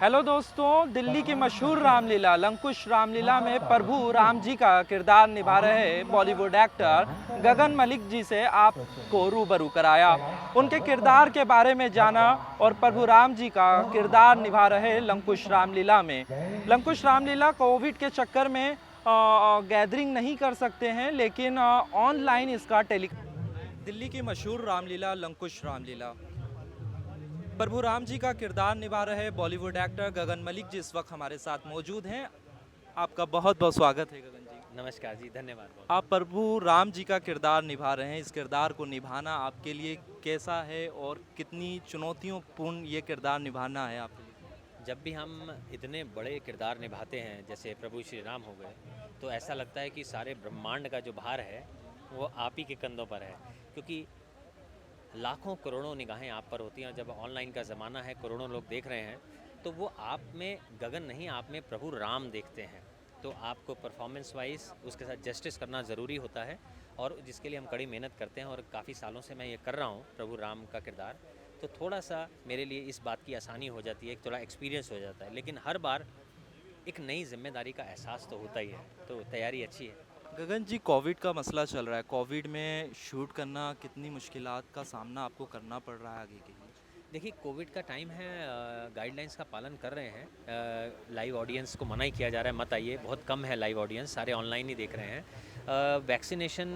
Hello दोस्तों, दिल्ली की मशहूर रामलीला लंकुश रामलीला में प्रभु राम जी का किरदार निभा रहे बॉलीवुड एक्टर गगन मलिक जी से आपको रूबरू कराया। उनके किरदार के बारे में जाना और प्रभु राम जी का किरदार निभा रहे लंकुश रामलीला में। लंकुश रामलीला कोविड के चक्कर में गैदरिंग नहीं कर सकते हैं, लेकिन ऑनलाइन इसका दिल्ली की मशहूर रामलीला लंकुश रामलीला प्रभु राम जी का किरदार निभा रहे बॉलीवुड एक्टर गगन मलिक जी इस वक्त हमारे साथ मौजूद हैं। आपका बहुत बहुत स्वागत है गगन जी। नमस्कार जी, धन्यवाद बहुत। आप प्रभु राम जी का किरदार निभा रहे हैं। इस किरदार को निभाना आपके लिए कैसा है और कितनी चुनौतियों पूर्ण ये किरदार निभाना है आपके लिए? जब भी हम इतने बड़े किरदार निभाते हैं जैसे प्रभु श्री राम हो गए, तो ऐसा लगता है कि सारे ब्रह्मांड का जो भार है वो आप ही के कंधों पर है, क्योंकि लाखों करोड़ों निगाहें आप पर होती हैं। और जब ऑनलाइन का ज़माना है, करोड़ों लोग देख रहे हैं, तो वो आप में गगन नहीं, आप में प्रभु राम देखते हैं। तो आपको परफॉर्मेंस वाइज उसके साथ जस्टिस करना ज़रूरी होता है, और जिसके लिए हम कड़ी मेहनत करते हैं। और काफ़ी सालों से मैं ये कर रहा हूँ प्रभु राम का किरदार, तो थोड़ा सा मेरे लिए इस बात की आसानी हो जाती है, एक थोड़ा एक्सपीरियंस हो जाता है। लेकिन हर बार एक नई जिम्मेदारी का एहसास तो होता ही है, तो तैयारी अच्छी है। गगन जी, कोविड का मसला चल रहा है। कोविड में शूट करना कितनी मुश्किलात का सामना आपको करना पड़ रहा है आगे के लिए? देखिए, कोविड का टाइम है, गाइडलाइंस का पालन कर रहे हैं। लाइव ऑडियंस को मना ही किया जा रहा है, मत आइए, बहुत कम है लाइव ऑडियंस, सारे ऑनलाइन ही देख रहे हैं। वैक्सीनेशन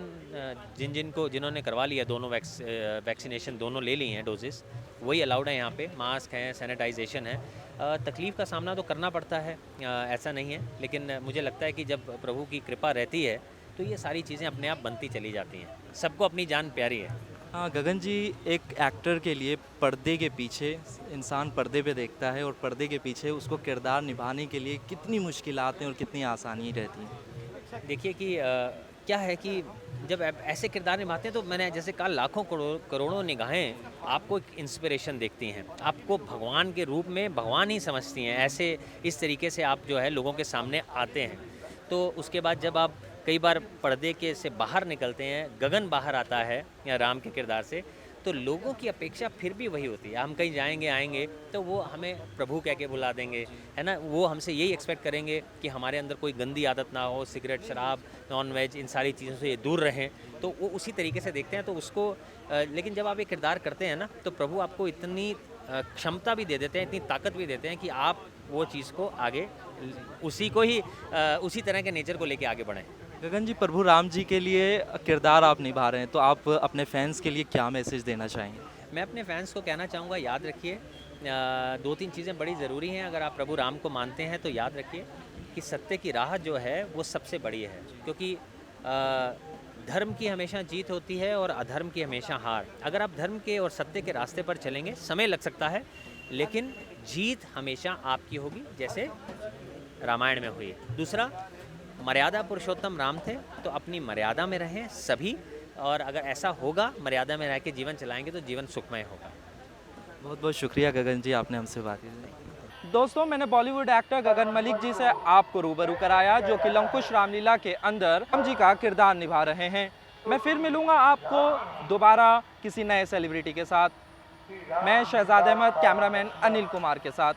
जिन्होंने करवा लिया, दोनों वैक्सीनेशन दोनों ले ली हैं डोजेस, वही अलाउड है यहाँ पे। मास्क है, सैनिटाइजेशन है। तकलीफ़ का सामना तो करना पड़ता है, ऐसा नहीं है, लेकिन मुझे लगता है कि जब प्रभु की कृपा रहती है तो ये सारी चीज़ें अपने आप बनती चली जाती हैं। सबको अपनी जान प्यारी है। हाँ गगन जी, एक एक्टर के लिए पर्दे के पीछे इंसान पर्दे पे देखता है और पर्दे के पीछे उसको किरदार निभाने के लिए कितनी मुश्किलात हैं और कितनी आसानी रहती हैं? देखिए कि क्या है कि जब आप ऐसे किरदार निभाते हैं, तो मैंने जैसे कहा, लाखों करोड़ों निगाहें आपको एक इंस्पिरेशन देखती हैं, आपको भगवान के रूप में भगवान ही समझती हैं। ऐसे इस तरीके से आप जो है लोगों के सामने आते हैं। तो उसके बाद जब आप कई बार पर्दे के से बाहर निकलते हैं, गगन बाहर आता है या राम के किरदार से, तो लोगों की अपेक्षा फिर भी वही होती है। हम कहीं जाएंगे आएंगे तो वो हमें प्रभु कह के बुला देंगे, है ना। वो हमसे यही एक्सपेक्ट करेंगे कि हमारे अंदर कोई गंदी आदत ना हो, सिगरेट, शराब, नॉन वेज, इन सारी चीज़ों से ये दूर रहें। तो वो उसी तरीके से देखते हैं। तो उसको लेकिन जब आप ये किरदार करते हैं ना, तो प्रभु आपको इतनी क्षमता भी दे देते हैं, इतनी ताकत भी देते हैं कि आप वो चीज़ को आगे उसी तरह के नेचर को लेके आगे बढ़ें। गगन जी, प्रभु राम जी के लिए किरदार आप निभा रहे हैं, तो आप अपने फैंस के लिए क्या मैसेज देना चाहेंगे? मैं अपने फैंस को कहना चाहूँगा, याद रखिए, दो तीन चीज़ें बड़ी ज़रूरी हैं। अगर आप प्रभु राम को मानते हैं तो याद रखिए कि सत्य की राह जो है वो सबसे बड़ी है, क्योंकि धर्म की हमेशा जीत होती है और अधर्म की हमेशा हार। अगर आप धर्म के और सत्य के रास्ते पर चलेंगे, समय लग सकता है, लेकिन जीत हमेशा आपकी होगी, जैसे रामायण में हुई। दूसरा, मर्यादा पुरुषोत्तम राम थे, तो अपनी मर्यादा में रहें सभी, और अगर ऐसा होगा, मर्यादा में रह के जीवन चलाएंगे, तो जीवन सुखमय होगा। बहुत बहुत शुक्रिया गगन जी, आपने हमसे बात की। दोस्तों, मैंने बॉलीवुड एक्टर गगन मलिक जी से आपको रूबरू कराया, जो कि लंकुश रामलीला के अंदर राम जी का किरदार निभा रहे हैं। मैं फिर मिलूंगा आपको दोबारा किसी नए सेलिब्रिटी के साथ। मैं शहजाद अहमद, कैमरामैन अनिल कुमार के साथ।